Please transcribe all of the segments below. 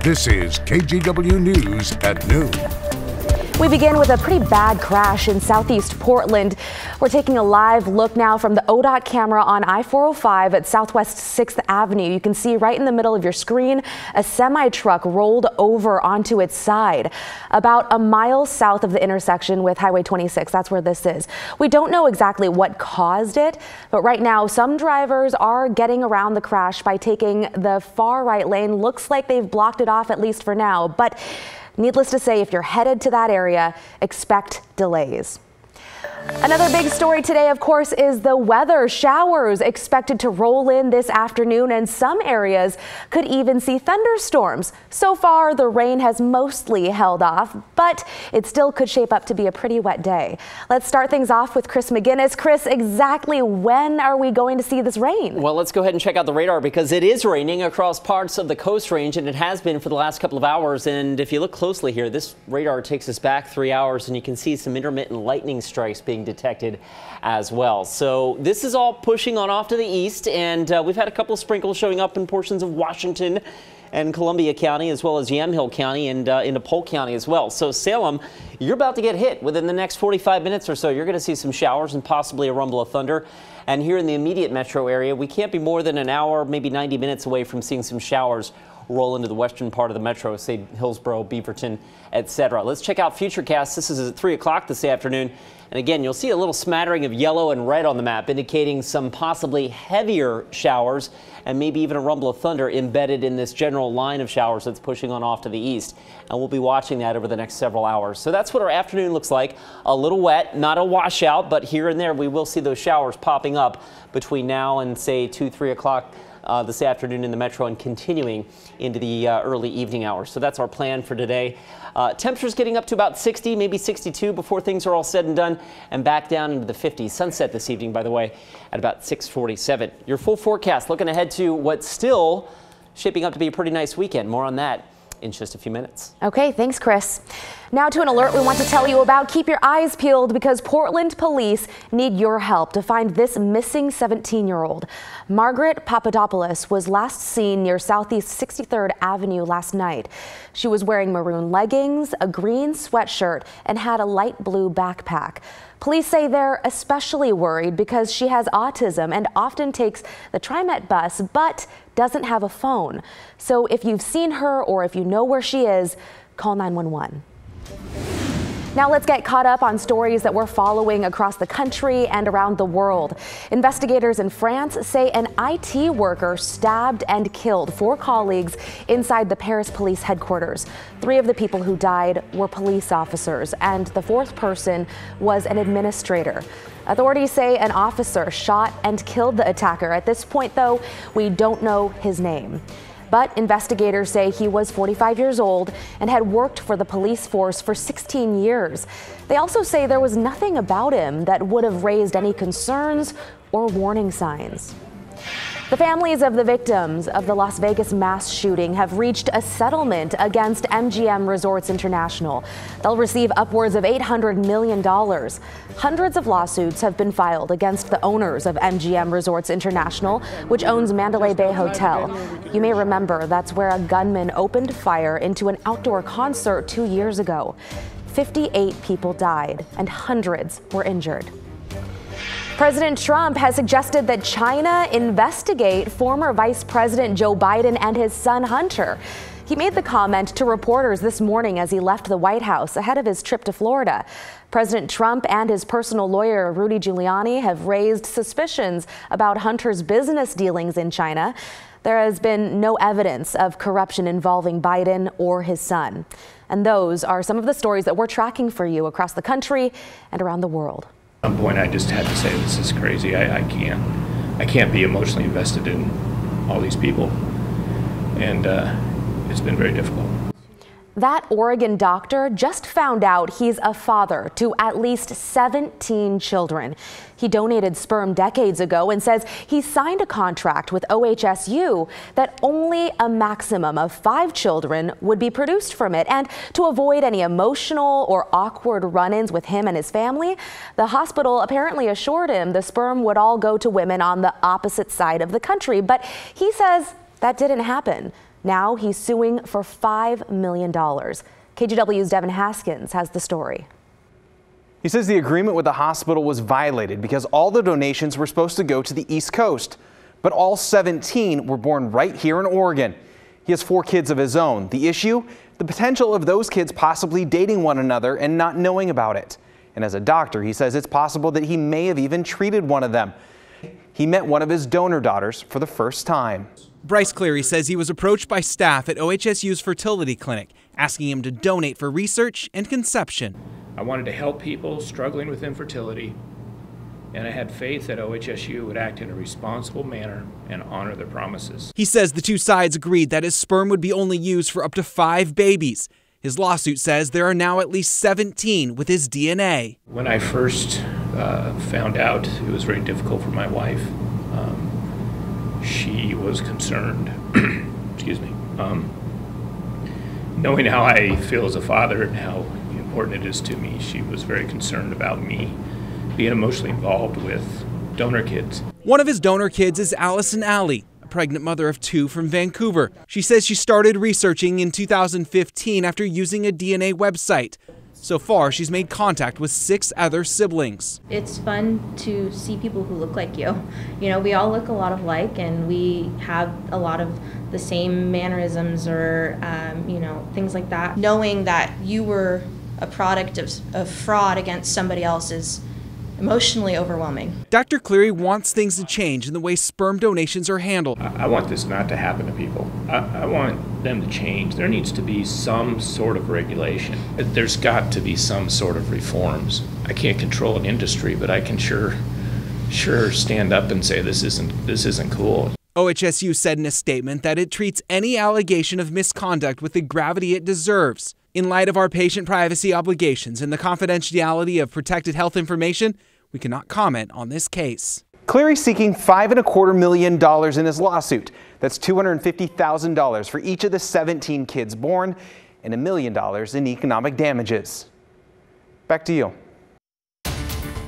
This is KGW News at noon. We begin with a pretty bad crash in southeast Portland. We're taking a live look now from the ODOT camera on I-405 at Southwest 6th Avenue. You can see right in the middle of your screen, a semi-truck rolled over onto its side. About a mile south of the intersection with Highway 26, that's where this is. We don't know exactly what caused it, but right now some drivers are getting around the crash by taking the far right lane. Looks like they've blocked it off, at least for now, but needless to say, if you're headed to that area, expect delays. Another big story today, of course, is the weather. Showers expected to roll in this afternoon, and some areas could even see thunderstorms. So far, the rain has mostly held off, but it still could shape up to be a pretty wet day. Let's start things off with Chris McGinnis. Chris, exactly when are we going to see this rain? Well, let's go ahead and check out the radar because it is raining across parts of the Coast Range, and it has been for the last couple of hours. And if you look closely here, this radar takes us back 3 hours, and you can see some intermittent lightning strikes being detected as well. So this is all pushing on off to the east, and we've had a couple of sprinkles showing up in portions of Washington and Columbia County, as well as Yamhill County and into Polk County as well. So Salem, you're about to get hit within the next 45 minutes or so. You're going to see some showers and possibly a rumble of thunder. And here in the immediate metro area, we can't be more than an hour, maybe 90 minutes away from seeing some showers roll into the western part of the metro, say Hillsborough, Beaverton, etc. Let's check out Futurecast. This is at 3 o'clock this afternoon. And again, you'll see a little smattering of yellow and red on the map, indicating some possibly heavier showers and maybe even a rumble of thunder embedded in this general line of showers that's pushing on off to the east. And we'll be watching that over the next several hours. So that's what our afternoon looks like. A little wet, not a washout, but here and there we will see those showers popping up between now and say 2, 3 o'clock. This afternoon in the metro and continuing into the early evening hours. So that's our plan for today. Temperatures getting up to about 60, maybe 62 before things are all said and done, and back down into the 50s. Sunset this evening, by the way, at about 6:47. Your full forecast looking ahead to what's still shaping up to be a pretty nice weekend. More on that in just a few minutes. Okay, thanks, Chris. Now to an alert we want to tell you about. Keep your eyes peeled because Portland police need your help to find this missing 17-year-old. Margaret Papadopoulos was last seen near Southeast 63rd Avenue last night. She was wearing maroon leggings, a green sweatshirt, and had a light blue backpack. Police say they're especially worried because she has autism and often takes the TriMet bus, but doesn't have a phone. So if you've seen her or if you know where she is, call 911. Now let's get caught up on stories that we're following across the country and around the world. Investigators in France say an IT worker stabbed and killed 4 colleagues inside the Paris police headquarters. 3 of the people who died were police officers, and the 4th person was an administrator. Authorities say an officer shot and killed the attacker. At this point, though, we don't know his name. But investigators say he was 45 years old and had worked for the police force for 16 years. They also say there was nothing about him that would have raised any concerns or warning signs. The families of the victims of the Las Vegas mass shooting have reached a settlement against MGM Resorts International. They'll receive upwards of $800 million. Hundreds of lawsuits have been filed against the owners of MGM Resorts International, which owns Mandalay Bay Hotel. You may remember that's where a gunman opened fire into an outdoor concert 2 years ago. 58 people died and hundreds were injured. President Trump has suggested that China investigate former Vice President Joe Biden and his son Hunter. He made the comment to reporters this morning as he left the White House ahead of his trip to Florida. President Trump and his personal lawyer, Rudy Giuliani, have raised suspicions about Hunter's business dealings in China. There has been no evidence of corruption involving Biden or his son. And those are some of the stories that we're tracking for you across the country and around the world. At some point, I just had to say, this is crazy. I can't be emotionally invested in all these people, and it's been very difficult. That Oregon doctor just found out he's a father to at least 17 children. He donated sperm decades ago and says he signed a contract with OHSU that only a maximum of 5 children would be produced from it. And to avoid any emotional or awkward run-ins with him and his family, the hospital apparently assured him the sperm would all go to women on the opposite side of the country. But he says that didn't happen. Now he's suing for $5 million. KGW's Devin Haskins has the story. He says the agreement with the hospital was violated because all the donations were supposed to go to the East Coast, but all 17 were born right here in Oregon. He has 4 kids of his own. The issue? The potential of those kids possibly dating one another and not knowing about it. And as a doctor, he says it's possible that he may have even treated one of them. He met one of his donor daughters for the first time. Bryce Cleary says he was approached by staff at OHSU's fertility clinic, asking him to donate for research and conception. I wanted to help people struggling with infertility, and I had faith that OHSU would act in a responsible manner and honor their promises. He says the two sides agreed that his sperm would be only used for up to 5 babies. His lawsuit says there are now at least 17 with his DNA. When I first found out, it was very difficult for my wife. She was concerned, excuse me, knowing how I feel as a father and how important it is to me, she was very concerned about me being emotionally involved with donor kids. One of his donor kids is Allison Alley, a pregnant mother of 2 from Vancouver. She says she started researching in 2015 after using a DNA website. So far, she's made contact with 6 other siblings. It's fun to see people who look like you. You know, we all look a lot alike, and we have a lot of the same mannerisms or, you know, things like that. Knowing that you were a product of fraud against somebody else is emotionally overwhelming. Dr. Cleary wants things to change in the way sperm donations are handled. I want this not to happen to people. I want them to change. There needs to be some sort of regulation. There's got to be some sort of reforms. I can't control an industry, but I can sure stand up and say this isn't cool. OHSU said in a statement that it treats any allegation of misconduct with the gravity it deserves. In light of our patient privacy obligations and the confidentiality of protected health information, we cannot comment on this case. Cleary seeking $5.25 million in his lawsuit. That's $250,000 for each of the 17 kids born and $1 million in economic damages. Back to you.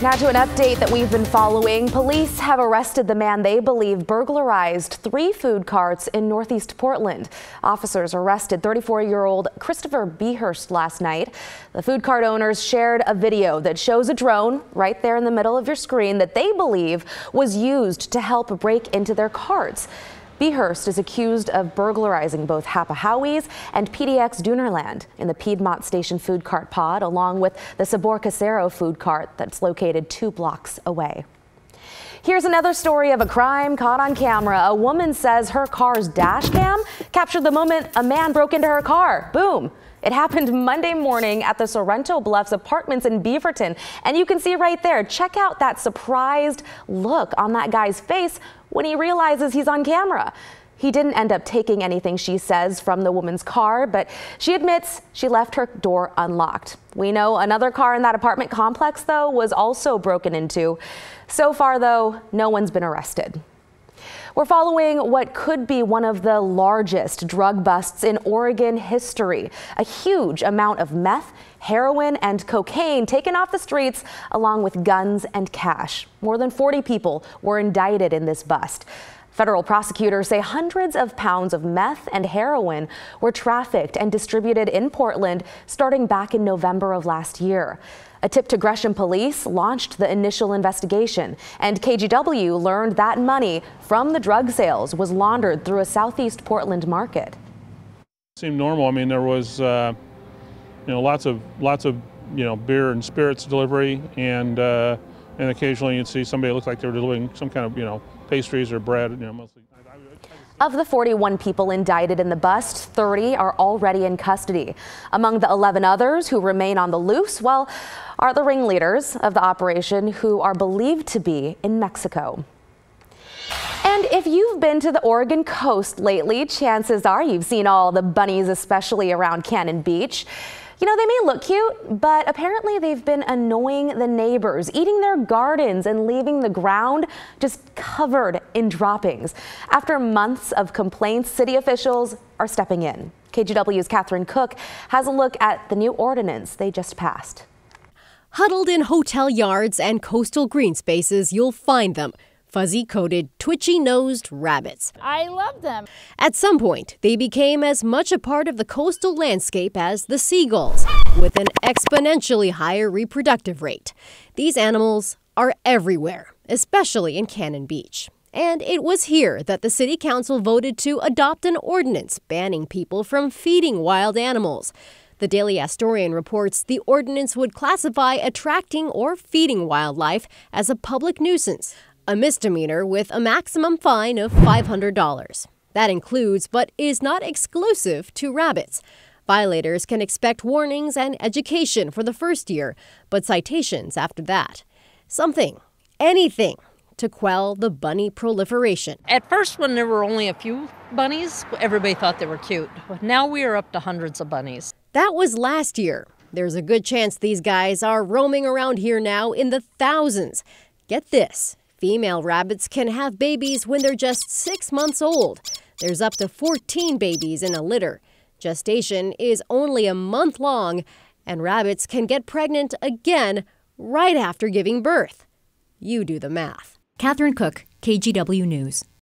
Now to an update that we've been following. Police have arrested the man they believe burglarized 3 food carts in Northeast Portland. Officers arrested 34-year-old Christopher Behurst last night. The food cart owners shared a video that shows a drone right there in the middle of your screen that they believe was used to help break into their carts. Behurst is accused of burglarizing both Hapa Howie's and PDX Doonerland in the Piedmont Station food cart pod, along with the Sabor Casero food cart that's located 2 blocks away. Here's another story of a crime caught on camera. A woman says her car's dash cam captured the moment a man broke into her car. Boom. It happened Monday morning at the Sorrento Bluffs Apartments in Beaverton. And you can see right there, check out that surprised look on that guy's face when he realizes he's on camera. He didn't end up taking anything, she says, from the woman's car, but she admits she left her door unlocked. We know another car in that apartment complex, though, was also broken into. So far, though, no one's been arrested. We're following what could be one of the largest drug busts in Oregon history. A huge amount of meth, heroin, and cocaine taken off the streets, along with guns and cash. More than 40 people were indicted in this bust. Federal prosecutors say hundreds of pounds of meth and heroin were trafficked and distributed in Portland starting back in November of last year. A tip to Gresham police launched the initial investigation, and KGW learned that money from the drug sales was laundered through a Southeast Portland market. It seemed normal. I mean, there was, lots of beer and spirits delivery, and occasionally you'd see somebody look like they were delivering some kind of, pastries or bread, mostly. Of the 41 people indicted in the bust, 30 are already in custody. Among the 11 others who remain on the loose, are the ringleaders of the operation, who are believed to be in Mexico. And if you've been to the Oregon coast lately, chances are you've seen all the bunnies, especially around Cannon Beach. They may look cute, but apparently they've been annoying the neighbors, eating their gardens and leaving the ground just covered in droppings. After months of complaints, city officials are stepping in. KGW's Catherine Cook has a look at the new ordinance they just passed. Huddled in hotel yards and coastal green spaces, you'll find them. fuzzy-coated, twitchy-nosed rabbits. I love them. At some point, they became as much a part of the coastal landscape as the seagulls, with an exponentially higher reproductive rate. These animals are everywhere, especially in Cannon Beach. And it was here that the City Council voted to adopt an ordinance banning people from feeding wild animals. The Daily Asturian reports the ordinance would classify attracting or feeding wildlife as a public nuisance, a misdemeanor with a maximum fine of $500. That includes, but is not exclusive to, rabbits. Violators can expect warnings and education for the first year, but citations after that. Something, anything, to quell the bunny proliferation. At first, when there were only a few bunnies, everybody thought they were cute. Now we are up to hundreds of bunnies. That was last year. There's a good chance these guys are roaming around here now in the thousands. Get this, female rabbits can have babies when they're just 6 months old. There's up to 14 babies in a litter. Gestation is only a month long, and rabbits can get pregnant again right after giving birth. You do the math. Catherine Cook, KGW News.